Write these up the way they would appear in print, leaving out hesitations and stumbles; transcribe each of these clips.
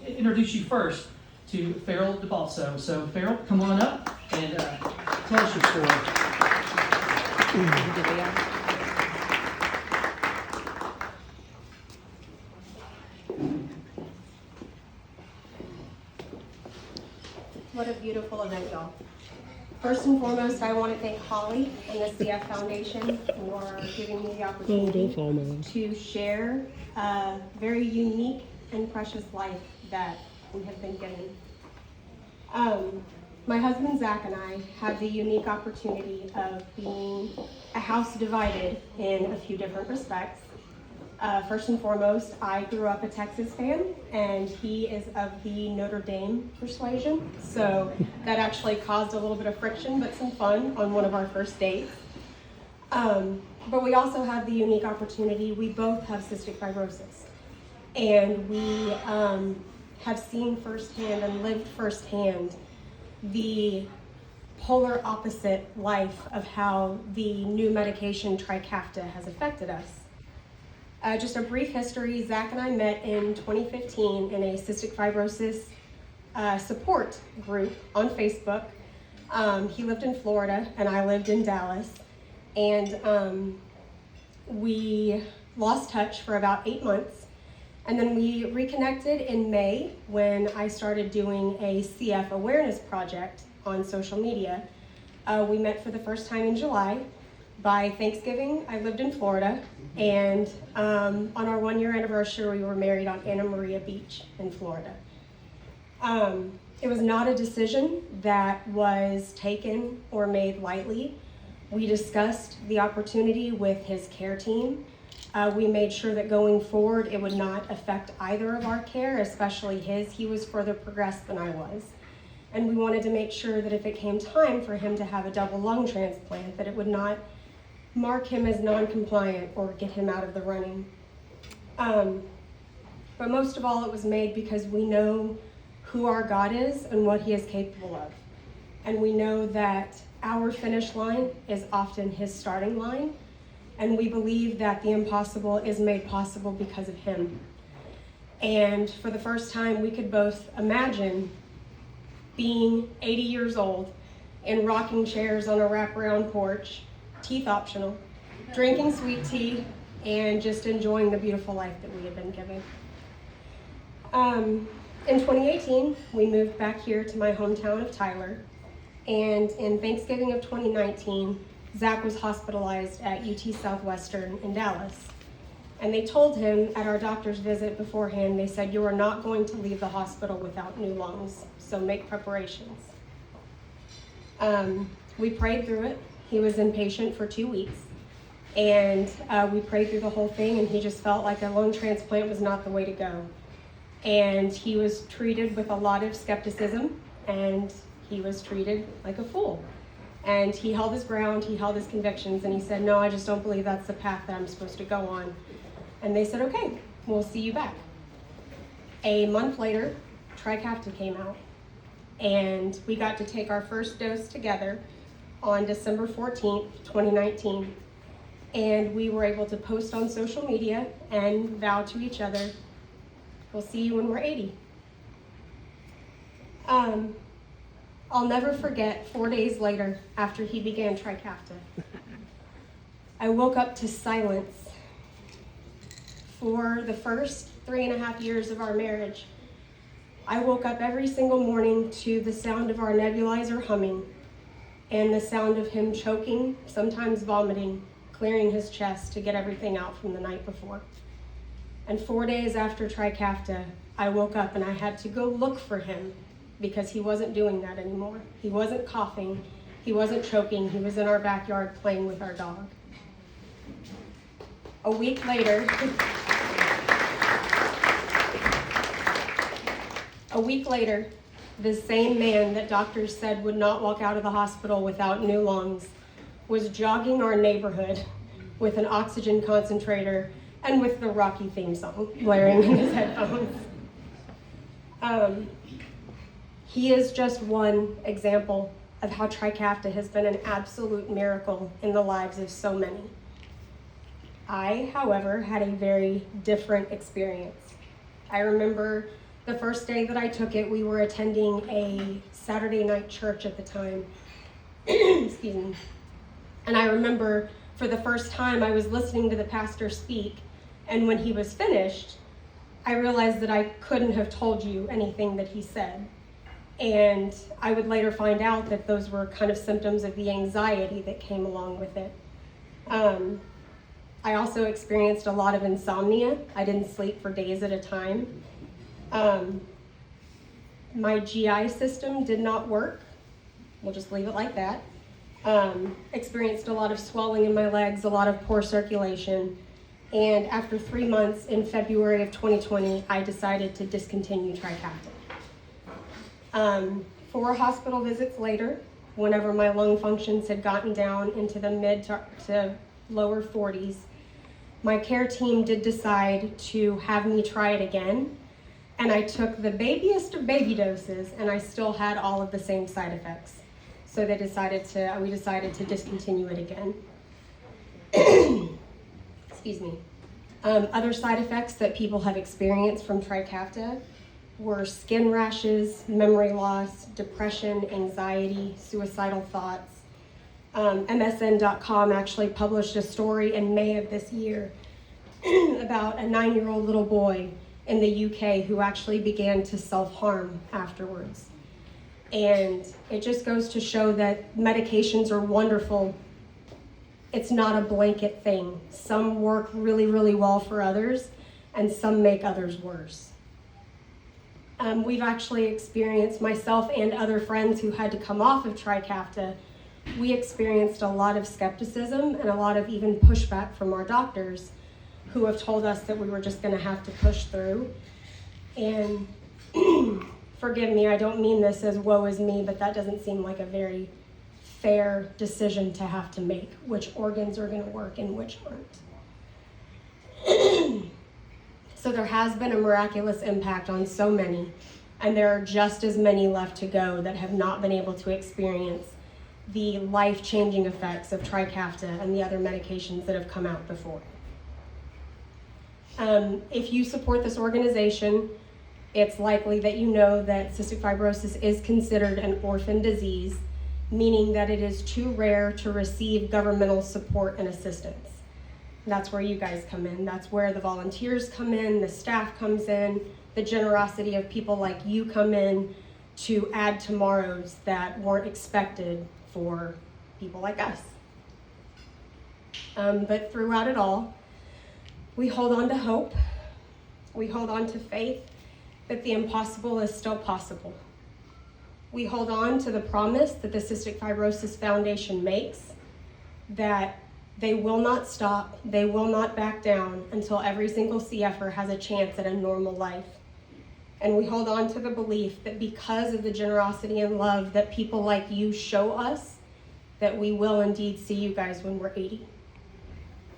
introduce you first to Farrell DeBalso. So Farrell, come on up and tell us your story. What a beautiful event, y'all. First and foremost, I want to thank Holly and the CF Foundation for giving me the opportunity to share a very unique and precious life that we have been given. My husband Zach and I have the unique opportunity of being a house divided in a few different respects. First and foremost, I grew up a Texas fan, and he is of the Notre Dame persuasion, so that actually caused a little bit of friction, but some fun on one of our first dates. But we also have the unique opportunity, we both have cystic fibrosis, and we have seen firsthand and lived firsthand the polar opposite life of how the new medication Trikafta has affected us. Just a brief history, Zach and I met in 2015 in a cystic fibrosis support group on Facebook. He lived in Florida and I lived in Dallas. And we lost touch for about 8 months. And then we reconnected in May when I started doing a CF awareness project on social media. We met for the first time in July. By Thanksgiving, I lived in Florida, and on our 1-year anniversary, we were married on Anna Maria Beach in Florida. It was not a decision that was taken or made lightly. We discussed the opportunity with his care team. We made sure that going forward, it would not affect either of our care, especially his. He was further progressed than I was. And we wanted to make sure that if it came time for him to have a double lung transplant, that it would not mark him as non-compliant or get him out of the running. But most of all, it was made because we know who our God is and what he is capable of. And we know that our finish line is often his starting line. And we believe that the impossible is made possible because of him. And for the first time, we could both imagine being 80 years old in rocking chairs on a wraparound porch, teeth optional, drinking sweet tea, and just enjoying the beautiful life that we had been given. In 2018, we moved back here to my hometown of Tyler, and in Thanksgiving of 2019, Zach was hospitalized at UT Southwestern in Dallas. And they told him at our doctor's visit beforehand, they said, "You are not going to leave the hospital without new lungs, so make preparations." We prayed through it. He was inpatient for 2 weeks, and we prayed through the whole thing, and he just felt like a lung transplant was not the way to go. And he was treated with a lot of skepticism, and he was treated like a fool. And he held his ground, he held his convictions, and he said, "No, I just don't believe that's the path that I'm supposed to go on." And they said, "Okay, we'll see you back." A month later, Trikafta came out, and we got to take our first dose together on December 14th, 2019. And we were able to post on social media and vow to each other, "We'll see you when we're 80. I'll never forget 4 days later after he began Trikafta. I woke up to silence. For the first 3.5 years of our marriage, I woke up every single morning to the sound of our nebulizer humming and the sound of him choking, sometimes vomiting, clearing his chest to get everything out from the night before. And 4 days after Trikafta, I woke up and I had to go look for him because he wasn't doing that anymore. He wasn't coughing, he wasn't choking, he was in our backyard playing with our dog. A week later, the same man that doctors said would not walk out of the hospital without new lungs was jogging our neighborhood with an oxygen concentrator and with the Rocky theme song blaring in his headphones. He is just one example of how Trikafta has been an absolute miracle in the lives of so many. I, however, had a very different experience. I remember The first day that I took it, we were attending a Saturday night church at the time. Excuse me. And I remember for the first time I was listening to the pastor speak, and when he was finished, I realized that I couldn't have told you anything that he said. And I would later find out that those were kind of symptoms of the anxiety that came along with it. I also experienced a lot of insomnia. I didn't sleep for days at a time. My GI system did not work. We'll just leave it like that. Experienced a lot of swelling in my legs, a lot of poor circulation. And after 3 months, in February of 2020, I decided to discontinue Trikafta. 4 hospital visits later, whenever my lung functions had gotten down into the mid to lower 40s, my care team did decide to have me try it again. And I took the babiest of baby doses, and I still had all of the same side effects. So we decided to discontinue it again. Excuse me. Other side effects that people have experienced from Trikafta were skin rashes, memory loss, depression, anxiety, suicidal thoughts. MSN.com actually published a story in May of this year about a 9-year-old little boy in the UK who actually began to self-harm afterwards. And it just goes to show that medications are wonderful. It's not a blanket thing. Some work really, really well for others, and some make others worse. We've actually experienced, myself and other friends who had to come off of Trikafta, we experienced a lot of skepticism and a lot of even pushback from our doctors who have told us that we were just going to have to push through. And forgive me, I don't mean this as woe is me, but that doesn't seem like a very fair decision to have to make, which organs are going to work and which aren't. So there has been a miraculous impact on so many, and there are just as many left to go that have not been able to experience the life-changing effects of Trikafta and the other medications that have come out before. If you support this organization, it's likely that you know that cystic fibrosis is considered an orphan disease, meaning that it is too rare to receive governmental support and assistance. That's where you guys come in. That's where the volunteers come in, the staff comes in, the generosity of people like you come in to add tomorrows that weren't expected for people like us. But throughout it all, we hold on to hope. We hold on to faith that the impossible is still possible. We hold on to the promise that the Cystic Fibrosis Foundation makes, that they will not stop, they will not back down until every single CFer has a chance at a normal life. And we hold on to the belief that because of the generosity and love that people like you show us, that we will indeed see you guys when we're 80.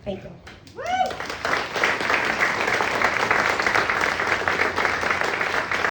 Thank you. Woo!